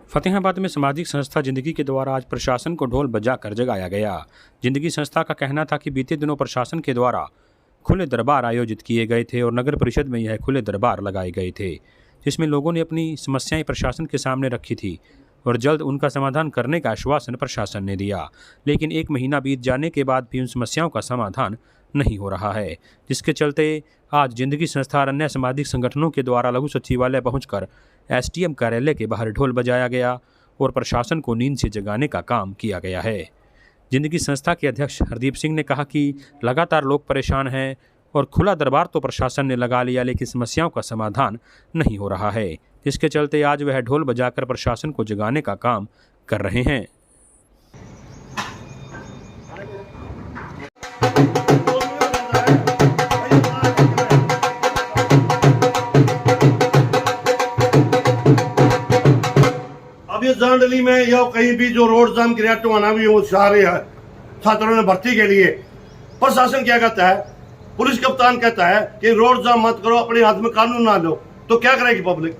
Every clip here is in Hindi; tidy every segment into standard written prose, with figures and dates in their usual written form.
फतेहाबाद में सामाजिक संस्था जिंदगी के द्वारा आज प्रशासन को ढोल बजाकर जगाया गया। जिंदगी संस्था का कहना था कि बीते दिनों प्रशासन के द्वारा खुले दरबार आयोजित किए गए थे और नगर परिषद में यह खुले दरबार लगाए गए थे, जिसमें लोगों ने अपनी समस्याएं प्रशासन के सामने रखी थी और जल्द उनका समाधान करने का आश्वासन प्रशासन ने दिया। लेकिन 1 महीना बीत जाने के बाद भी उन समस्याओं का समाधान नहीं हो रहा है, जिसके चलते आज जिंदगी संस्था और अन्य सामाजिक संगठनों के द्वारा लघु सचिवालय पहुंचकर एसडीएम कार्यालय के बाहर ढोल बजाया गया और प्रशासन को नींद से जगाने का काम किया गया है। जिंदगी संस्था के अध्यक्ष हरदीप सिंह ने कहा कि लगातार लोग परेशान हैं और खुला दरबार तो प्रशासन ने लगा लिया, लेकिन समस्याओं का समाधान नहीं हो रहा है, जिसके चलते आज वह ढोल बजाकर प्रशासन को जगाने का काम कर रहे हैं। अब ये जानडली में या कहीं भी जो रोड जाम क्रिएट होना भी वो चाह रहे हैं छात्रों ने भर्ती के लिए, प्रशासन क्या कहता है, पुलिस कप्तान कहता है कि रोड जाम मत करो, अपने हाथ में कानून ना लो, तो क्या करेगी पब्लिक।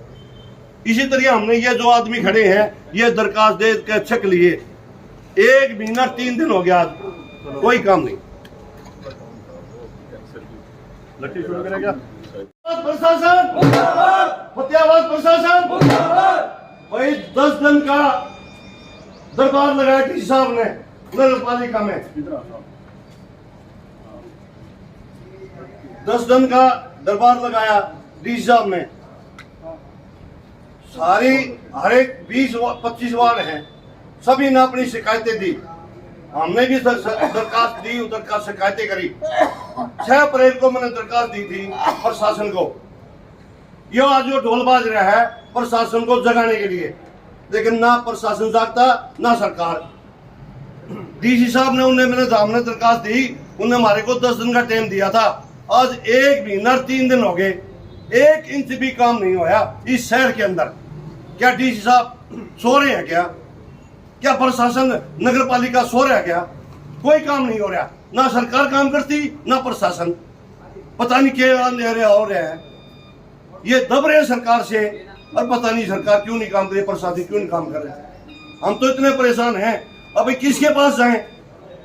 इसी तरह हमने ये जो आदमी खड़े हैं ये दरखास्त दे के छक लिए, 1 महीना 3 दिन हो गया, आज कोई काम नहीं। प्रशासन फतेहाबाद प्रशासन भाई 10 दिन का दरबार लगाया डीसी साहब ने नगर पालिका में, 10 दिन का दरबार लगाया डीसी साहब ने। सारी हर एक 20-25 वार्ड हैं, सभी ने अपनी शिकायतें दी, हमने भी दरखास्त दी, दरखास्त शिकायतें करी। 6 अप्रैल को मैंने दरखास्त दी थी प्रशासन को, ये आज जो ढोल बाज रहा है प्रशासन को जगाने के लिए, लेकिन ना प्रशासन जागता ना सरकार। डीसी साहब ने हमने दरखास्त दी, उन्होंने हमारे को 10 दिन का टाइम दिया था, आज 1 महीना 3 दिन हो गए, 1 इंच भी काम नहीं हुआ इस शहर के अंदर। क्या डीसी साहब सो रहे हैं क्या प्रशासन नगर पालिका सो रहा है क्या? कोई काम नहीं हो रहा, ना सरकार काम करती ना प्रशासन, पता नहीं क्या अंधेरे हो रहे हैं, ये दब रहे हैं सरकार से और पता नहीं सरकार क्यों नहीं काम करे, प्रशासन क्यों नहीं काम कर रहे। हम तो इतने परेशान हैं, अभी किसके पास जाएं?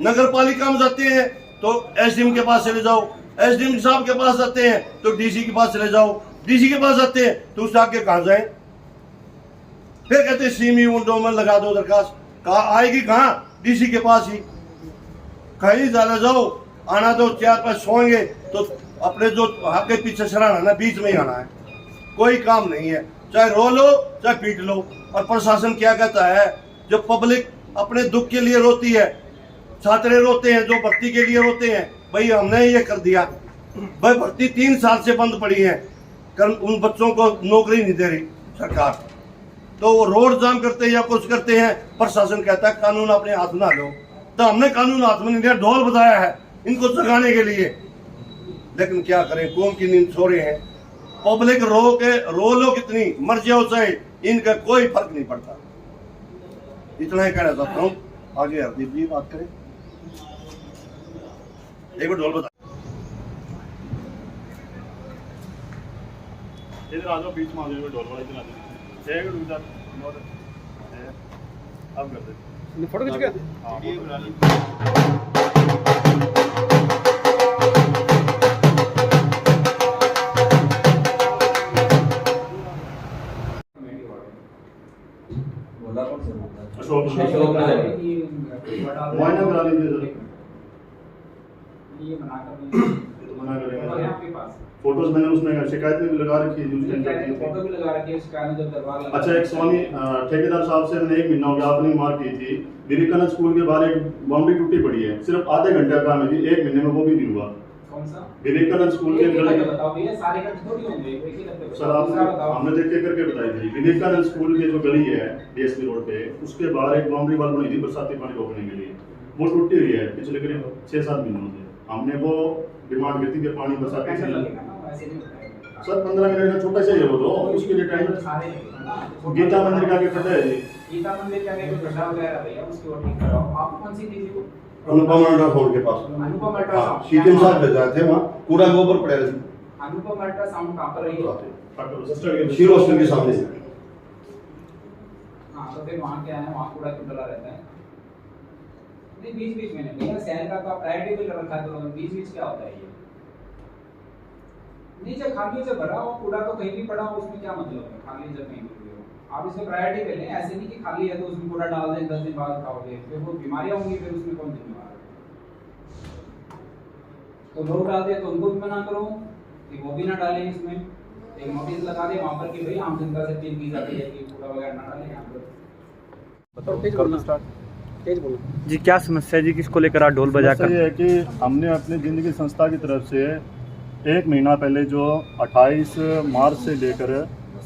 नगर पालिका में जाते हैं तो एसडीएम के पास चले जाओ, एसडीएम साहब के पास जाते हैं तो डीसी के पास चले जाओ, डीसी के पास जाते हैं तो उससे आगे कहाँ जाए? फिर कहते हैं सीमी विंडो में लगा दो दरखास्त, कहाँ आएगी? कहाँ? डीसी के पास ही। कहीं ज्यादा जाओ, आना तो 4-5 सोएंगे तो अपने जो आपके पीछे सराहना ना बीच में ही आना है, कोई काम नहीं है, चाहे रो लो चाहे पीट लो। और प्रशासन क्या कहता है, जो पब्लिक अपने दुख के लिए रोती है, छात्र रोते हैं, जो भर्ती के लिए रोते हैं, भाई हमने ये कर दिया, भाई भर्ती 3 साल से बंद पड़ी है, उन बच्चों को नौकरी नहीं दे रही सरकार, तो वो रोड जाम करते हैं या कुछ करते हैं, प्रशासन कहता है कानून अपने हाथ में लो। तो हमने कानून हाथ में नहीं लिया, ढोल बजाया है इनको जगाने के लिए, लेकिन क्या करें, कौम की नींद सो रहे हैं। पब्लिक रो लो कितनी मर जाओ चाहे, इनका कोई फर्क नहीं पड़ता। इतना ही कहना चाहता हूँ, आगे हरदीप जी बात करें। एक बार ढोल बजा, इधर आ जाओ, बीच में आ जाओ, ढोल वाला इधर आ जाओ, अब कर दे फोटो खींच के। हाँ, फोटोज मैंने उसमें शिकायत में भी लगा रखी है, फोटो भी लगा रखी है शिकायत जब दरबार लगा। अच्छा, एक स्वामी ठेकेदार साहब से मैंने 1 महीना हो गया आपने मार की थी, विवेकानंद स्कूल के बाहर एक बाउंड्री टूटी पड़ी है, सिर्फ आधे घंटे का काम है, 1 महीने में वो भी नहीं हुआ। कौन सा? विवेकानंद स्कूल के गली, बताओ भैया, सारे का थोड़ी होंगे, एक ही लगते हैं सर आप हमने देख के करके बताई थी। विवेकानंद स्कूल के जो गली है डीएसपी रोड पे, उसके बाहर एक बाउंड्री वॉल बनी थी बरसाती पानी रोकने के लिए, वो टूटी हुई है पिछले करीब 6-7 महीनों से। हमने वो डिमांड की थी कि पानी बरसाती सर 15 मिनट का छोटा सा ही है वो, तो उसके लिए टाइम गीता मंदिर के आगे खड़ा है जी, गीता मंदिर के आगे कोई गड्ढा वगैरह है भैया, उसको ठीक कराओ। आप कौन सी थी वो? अनुपम अल्ट्रासाउंड के पास, अनुपम अल्ट्रासाउंड सीएम साहब ले जाते हैं, वहाँ पूरा गोबर पड़ेगा। अनुपम अल्ट्रासाउंड कहाँ पर रही है? शीरो हॉस्पिटल के सामने। हाँ तो फिर वहाँ क्या है, वहाँ कूड़ा क्यों डला रहता है? नहीं बीच बीच में नहीं भैया, शहर का तो प्रायोरिटी पे रखा है, तो बीच बीच क्या होता है ये? नहीं जब खाली से भरा हो कूड़ा तो कहीं भी पड़ा हो, उसमें क्या मतलब है? खाली जब कहीं भी हो आप इसको प्रायोरिटी पे लें, ऐसे नहीं कि खाली है तो उसमें कूड़ा डाल दें 10 दिन बाद खाओगे, फिर वो बीमारियां होंगी, फिर उसमें कौन जिम्मेदार है? तो लोग डालते हैं तो उनको भी मना करो कि वो भी ना डालें इसमें, एक नोटिस लगा दे वहाँ पर कि भाई आम जनता से अपील की जाती है कि कूड़ा वगैरह ना डालें यहाँ पर। जी क्या समस्या है जी, किसको लेकर आज ढोल बजा समस्या कर? ये है कि हमने अपनी ज़िंदगी संस्था की तरफ से 1 महीना पहले जो 28 मार्च से लेकर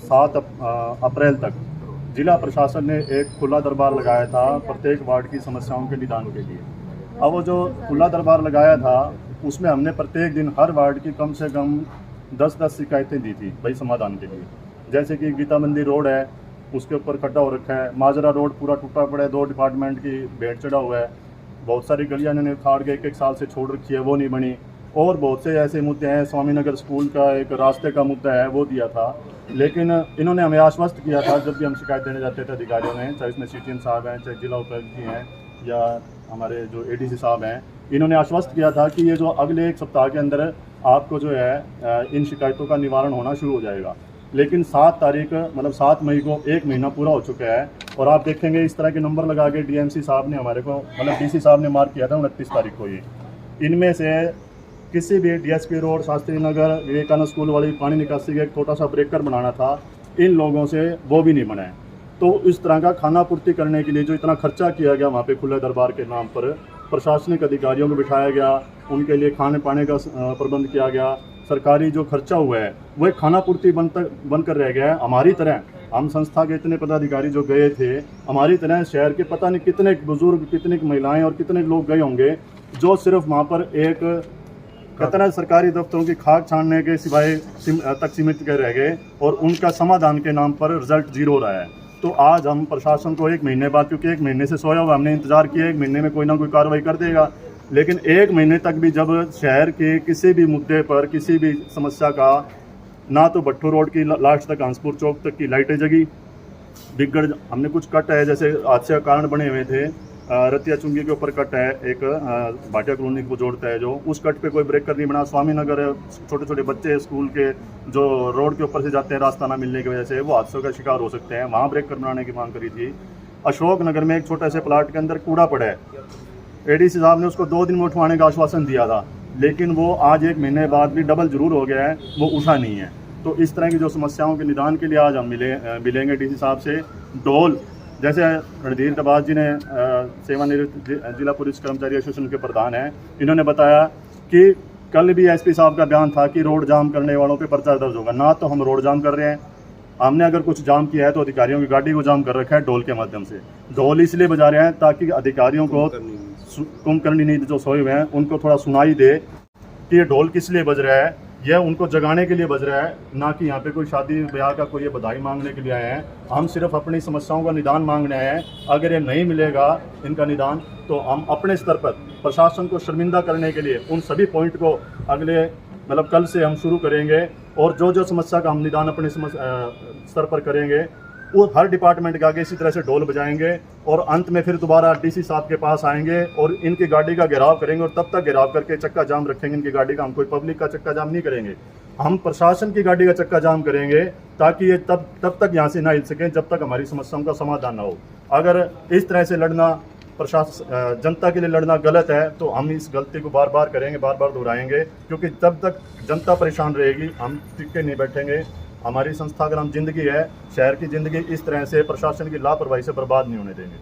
7 अप्रैल तक जिला प्रशासन ने एक खुला दरबार लगाया था प्रत्येक वार्ड की समस्याओं के निदान के लिए। अब वो जो खुला दरबार लगाया था उसमें हमने प्रत्येक दिन हर वार्ड की कम से कम 10-10 शिकायतें दी थी भाई समाधान के लिए। जैसे कि गीता मंदिर रोड है, उसके ऊपर खड्डा हो रखा है, माजरा रोड पूरा टूटा पड़ा है, 2 डिपार्टमेंट की भेड़ चढ़ा हुआ है, बहुत सारी गलियां इन्होंने उखाड़ के 1-1 साल से छोड़ रखी है, वो नहीं बनी, और बहुत से ऐसे मुद्दे हैं। स्वामीनगर स्कूल का एक रास्ते का मुद्दा है, वो दिया था, लेकिन इन्होंने हमें आश्वस्त किया था जब भी हम शिकायत देने जाते थे अधिकारियों ने, चाहे इसमें CTM साहब हैं, चाहे जिला उपायुक्त जी हैं या हमारे जो ADC साहब हैं, इन्होंने आश्वस्त किया था कि ये जो अगले 1 सप्ताह के अंदर आपको जो है इन शिकायतों का निवारण होना शुरू हो जाएगा। लेकिन 7 तारीख मतलब 7 मई को 1 महीना पूरा हो चुका है, और आप देखेंगे इस तरह के नंबर लगा के DMC साहब ने हमारे को मतलब DC साहब ने मार्क किया था 29 तारीख को। ये इनमें से किसी भी DSP road, Shastri Nagar, Vivekananda school वाली पानी निकासी का एक छोटा सा ब्रेकर बनाना था, इन लोगों से वो भी नहीं बना है। तो इस तरह का खाना पूर्ति करने के लिए जो इतना खर्चा किया गया वहाँ पे खुले दरबार के नाम पर, प्रशासनिक अधिकारियों को बिठाया गया, उनके लिए खाने पाने का प्रबंध किया गया, सरकारी जो खर्चा हुआ है वो एक खाना पूर्ति बनकर रह गया है। हमारी तरह हम संस्था के इतने पदाधिकारी जो गए थे, हमारी तरह शहर के पता नहीं कितने बुजुर्ग, कितनी महिलाएं और कितने लोग गए होंगे जो सिर्फ वहाँ पर एक कितना सरकारी दफ्तरों की खाक छानने के सिवाय तक सीमित कर रह गए, और उनका समाधान के नाम पर रिजल्ट 0 रहा है। तो आज हम प्रशासन को 1 महीने बाद, क्योंकि 1 महीने से सोया हुआ हमने इंतजार किया 1 महीने में कोई ना कोई कार्रवाई कर देगा, लेकिन 1 महीने तक भी जब शहर के किसी भी मुद्दे पर, किसी भी समस्या का, ना तो भट्टू रोड की लास्ट तक हंसपुर चौक तक की लाइटें जगी, बिगड़, हमने कुछ कट है जैसे हादसे का कारण बने हुए थे, रतिया चुंगी के ऊपर कट है एक, भाटिया कॉलोनी को जोड़ता है जो, उस कट पे कोई ब्रेकर नहीं बना। स्वामीनगर छोटे छोटे बच्चे स्कूल के जो रोड के ऊपर से जाते हैं रास्ता ना मिलने की वजह से वो हादसों का शिकार हो सकते हैं, वहाँ ब्रेकर बनाने की मांग करी थी। अशोक नगर में एक छोटे से प्लाट के अंदर कूड़ा पड़ा है, ADC साहब ने उसको 2 दिन में उठवाने का आश्वासन दिया था, लेकिन वो आज 1 महीने बाद भी डबल जरूर हो गया है, वो उठा नहीं है। तो इस तरह की जो समस्याओं के निदान के लिए आज हम मिलेंगे DC साहब से। ढोल जैसे रणधीर दबाज जी ने सेवानिवृत्त जिला पुलिस कर्मचारी एसोसिएशन के प्रधान हैं, इन्होंने बताया कि कल भी SP साहब का बयान था कि रोड जाम करने वालों पे पर्चा दर्ज होगा। ना तो हम रोड जाम कर रहे हैं, हमने अगर कुछ जाम किया है तो अधिकारियों की गाड़ी को जाम कर रखा है ढोल के माध्यम से। ढोल इसलिए बजा रहे हैं ताकि अधिकारियों को कुंभकर्णी नींद जो सोए हुए हैं उनको थोड़ा सुनाई दे कि ये ढोल किस लिए बज रहा है, यह उनको जगाने के लिए बज रहा है, ना कि यहाँ पे कोई शादी ब्याह का कोई ये बधाई मांगने के लिए आए हैं। हम सिर्फ अपनी समस्याओं का निदान मांगने आए हैं। अगर ये नहीं मिलेगा इनका निदान, तो हम अपने स्तर पर प्रशासन को शर्मिंदा करने के लिए उन सभी पॉइंट को अगले मतलब कल से हम शुरू करेंगे, और जो जो समस्या का हम निदान अपने स्तर पर करेंगे वो हर डिपार्टमेंट के आगे इसी तरह से ढोल बजाएंगे, और अंत में फिर दोबारा DC साहब के पास आएंगे और इनकी गाड़ी का घेराव करेंगे, और तब तक घेराव करके चक्का जाम रखेंगे इनकी गाड़ी का। हम कोई पब्लिक का चक्का जाम नहीं करेंगे, हम प्रशासन की गाड़ी का चक्का जाम करेंगे, ताकि ये तब तक यहाँ से ना हिल सकें जब तक हमारी समस्याओं का समाधान ना हो। अगर इस तरह से लड़ना प्रशासन जनता के लिए लड़ना गलत है, तो हम इस गलती को बार बार करेंगे, बार बार दोहराएंगे, क्योंकि जब तक जनता परेशान रहेगी हम टिक के नहीं बैठेंगे। हमारी संस्था का नाम जिंदगी है, शहर की ज़िंदगी इस तरह से प्रशासन की लापरवाही से बर्बाद नहीं होने देंगे।